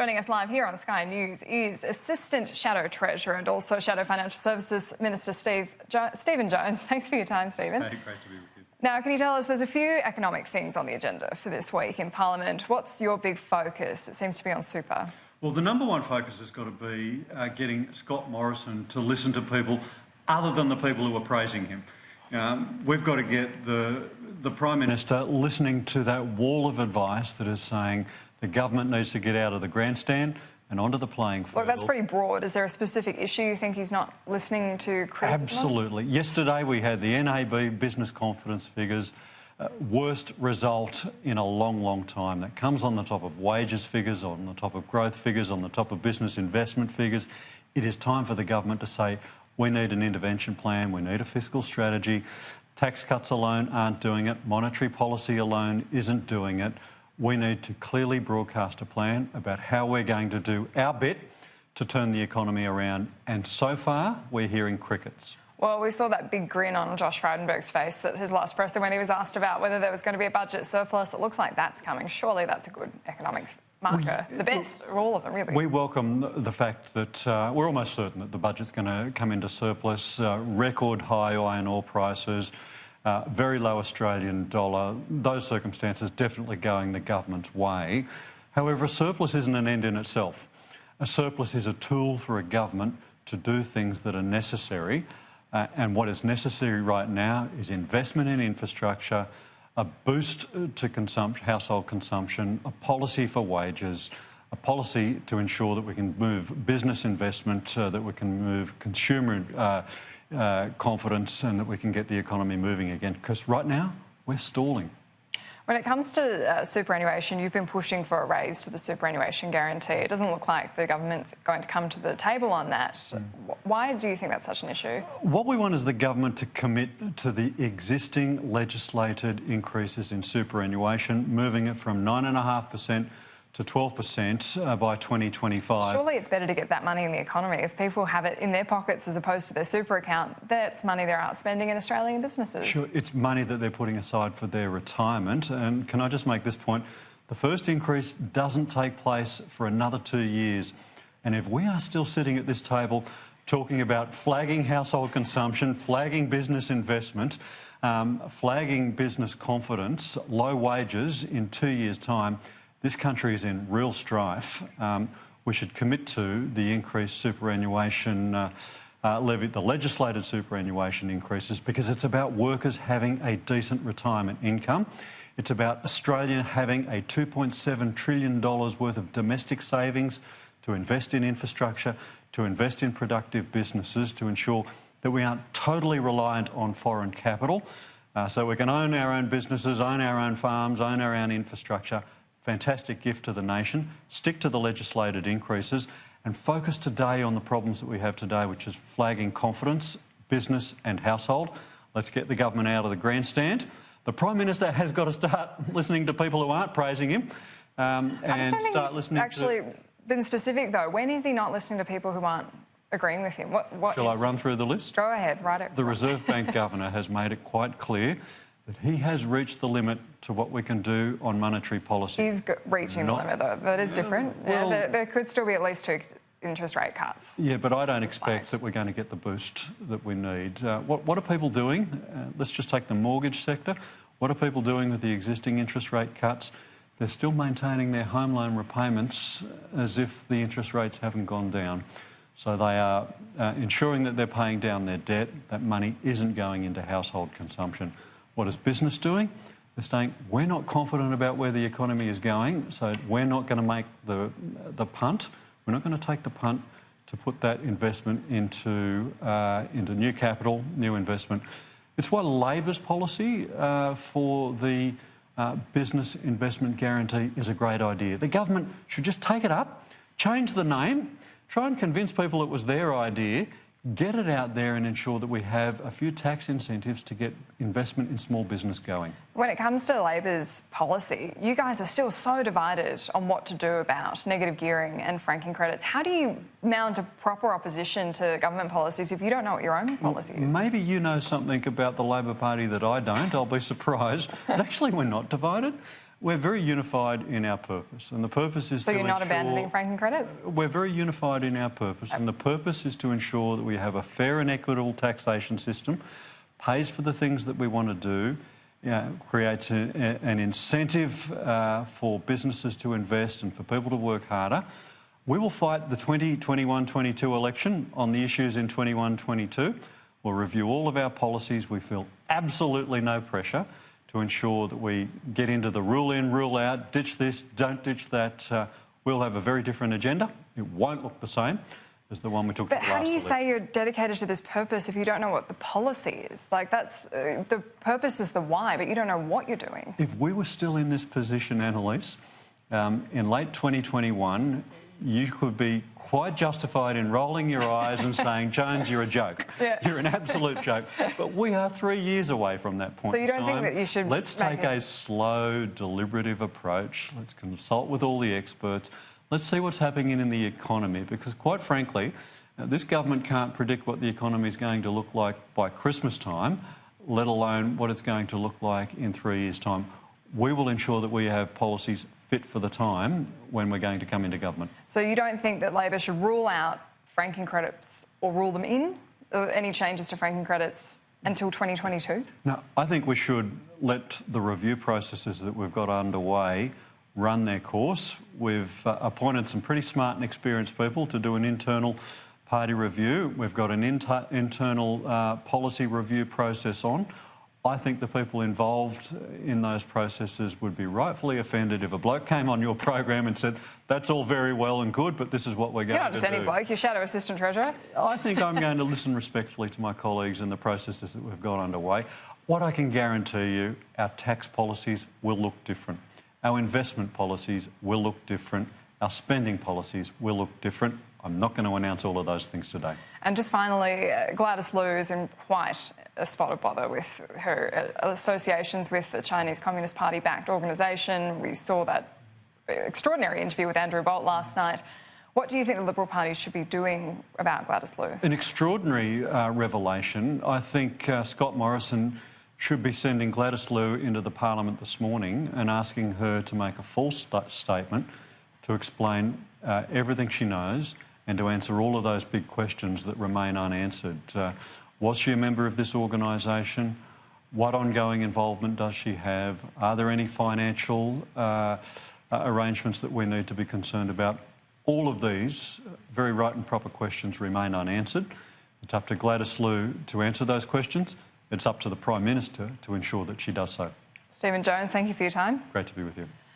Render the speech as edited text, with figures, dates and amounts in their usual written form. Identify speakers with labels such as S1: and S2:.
S1: Joining us live here on Sky News is Assistant Shadow Treasurer and also Shadow Financial Services Minister Stephen Jones. Thanks for your time, Stephen.
S2: Hey, great to be with you.
S1: Now, can you tell us, there's a few economic things on the agenda for this week in Parliament. What's your big focus? It seems to be on super.
S2: Well, the number one focus has got to be getting Scott Morrison to listen to people other than the people who are praising him. We've got to get the Prime Minister listening to that wall of advice that is saying the government needs to get out of the grandstand and onto the playing field.
S1: Look, that's pretty broad. Is there a specific issue you think he's not listening to criticism?
S2: Absolutely. Yesterday we had the NAB business confidence figures, worst result in a long, long time. That comes on the top of wages figures, on the top of growth figures, on the top of business investment figures. It is time for the government to say, we need an intervention plan, we need a fiscal strategy. Tax cuts alone aren't doing it. Monetary policy alone isn't doing it. We need to clearly broadcast a plan about how we're going to do our bit to turn the economy around. And so far, we're hearing crickets.
S1: Well, we saw that big grin on Josh Frydenberg's face at his last presser when he was asked about whether there was going to be a budget surplus. It looks like that's coming. Surely that's a good economic marker. The best of all of them, really.
S2: We welcome the fact that we're almost certain that the budget's going to come into surplus. Record high iron ore prices, very low Australian dollar. Those circumstances definitely going the government's way. However, a surplus isn't an end in itself. A surplus is a tool for a government to do things that are necessary. And what is necessary right now is investment in infrastructure, a boost to household consumption, a policy for wages, a policy to ensure that we can move business investment, that we can move consumer confidence, and that we can get the economy moving again. Because right now, we're stalling.
S1: When it comes to superannuation, you've been pushing for a raise to the superannuation guarantee. It doesn't look like the government's going to come to the table on that. Why do you think that's such an issue?
S2: What we want is the government to commit to the existing legislated increases in superannuation, moving it from 9.5% to 12% by 2025.
S1: Surely it's better to get that money in the economy. If people have it in their pockets as opposed to their super account, that's money they're outspending in Australian businesses.
S2: Sure, it's money that they're putting aside for their retirement. And can I just make this point? The first increase doesn't take place for another 2 years. And if we are still sitting at this table talking about flagging household consumption, flagging business investment, flagging business confidence, low wages in 2 years' time, this country is in real strife. We should commit to the increased superannuation levy, the legislated superannuation increases, because it's about workers having a decent retirement income. It's about Australia having a $2.7 trillion worth of domestic savings to invest in infrastructure, to invest in productive businesses, to ensure that we aren't totally reliant on foreign capital, so we can own our own businesses, own our own farms, own our own infrastructure. Fantastic gift to the nation. Stick to the legislated increases and focus today on the problems that we have today, which is flagging confidence, business and household. Let's get the government out of the grandstand. The Prime Minister has got to start listening to people who aren't praising him and start listening to...
S1: Actually been specific though. When is he not listening to people who aren't agreeing with him?
S2: Shall I run through the list?
S1: Go ahead, write it.
S2: The Reserve Bank Governor has made it quite clear that he has reached the limit to what we can do on monetary policy.
S1: He's reaching the limit, though. That is different.
S2: Well,
S1: there could still be at least 2 interest rate cuts.
S2: Yeah, but I don't expect that we're going to get the boost that we need. What are people doing? Let's just take the mortgage sector. What are people doing with the existing interest rate cuts? They're still maintaining their home loan repayments as if the interest rates haven't gone down. So they are ensuring that they're paying down their debt. That money isn't going into household consumption. What is business doing? They're saying, we're not confident about where the economy is going, so we're not going to make the punt. We're not going to take the punt to put that investment into new capital, new investment. It's why Labor's policy for the business investment guarantee is a great idea. The government should just take it up, change the name, try and convince people it was their idea, get it out there and ensure that we have a few tax incentives to get investment in small business going.
S1: When it comes to Labor's policy, you guys are still so divided on what to do about negative gearing and franking credits. How do you mount a proper opposition to government policies if you don't know what your own policy is?
S2: Maybe you know something about the Labor Party that I don't. I'll be surprised. But actually, we're not divided. We're very unified in our purpose, and the purpose is
S1: So
S2: to
S1: you're not
S2: ensure...
S1: abandoning franking credits?
S2: We're very unified in our purpose, and the purpose is to ensure that we have a fair and equitable taxation system, pays for the things that we want to do, creates an incentive for businesses to invest and for people to work harder. We will fight the 2021-22 election on the issues in 21-22. We'll review all of our policies. We feel absolutely no pressure to ensure that we get into the rule in, rule out, ditch this, don't ditch that. We'll have a very different agenda. It won't look the same as the one we took to the last election.
S1: But how do you say you're dedicated to this purpose if you don't know what the policy is? Like, that's the purpose is the why, but you don't know what you're doing.
S2: If we were still in this position, Annalise, in late 2021, you could be quite justified in rolling your eyes and saying, Jones, you're a joke.
S1: Yeah.
S2: You're an absolute joke. But we are 3 years away from that point.
S1: So you don't think that you should...
S2: Let's take a slow, deliberative approach. Let's consult with all the experts. Let's see what's happening in the economy, because quite frankly, this government can't predict what the economy is going to look like by Christmas time, let alone what it's going to look like in 3 years' time. We will ensure that we have policies fit for the time when we're going to come into government.
S1: So you don't think that Labor should rule out franking credits or rule them in, or any changes to franking credits until 2022?
S2: No, I think we should let the review processes that we've got underway run their course. We've appointed some pretty smart and experienced people to do an internal party review. We've got an internal policy review process on. I think the people involved in those processes would be rightfully offended if a bloke came on your program and said, that's all very well and good, but this is what we're going to do.
S1: You're not just any bloke, you're Shadow Assistant Treasurer.
S2: I think I'm going to listen respectfully to my colleagues in the processes that we've got underway. What I can guarantee you, our tax policies will look different. Our investment policies will look different. Our spending policies will look different. I'm not going to announce all of those things today.
S1: And just finally, Gladys Liu is in quite a spot of bother with her associations with the Chinese Communist Party-backed organisation. We saw that extraordinary interview with Andrew Bolt last night. What do you think the Liberal Party should be doing about Gladys Liu? An extraordinary revelation. I think Scott Morrison should be sending Gladys Liu into the Parliament this morning and asking her to make a full statement to explain everything she knows and to answer all of those big questions that remain unanswered. Was she a member of this organisation? What ongoing involvement does she have? Are there any financial arrangements that we need to be concerned about? All of these very right and proper questions remain unanswered. It's up to Gladys Liu to answer those questions. It's up to the Prime Minister to ensure that she does so. Stephen Jones, thank you for your time. Great to be with you.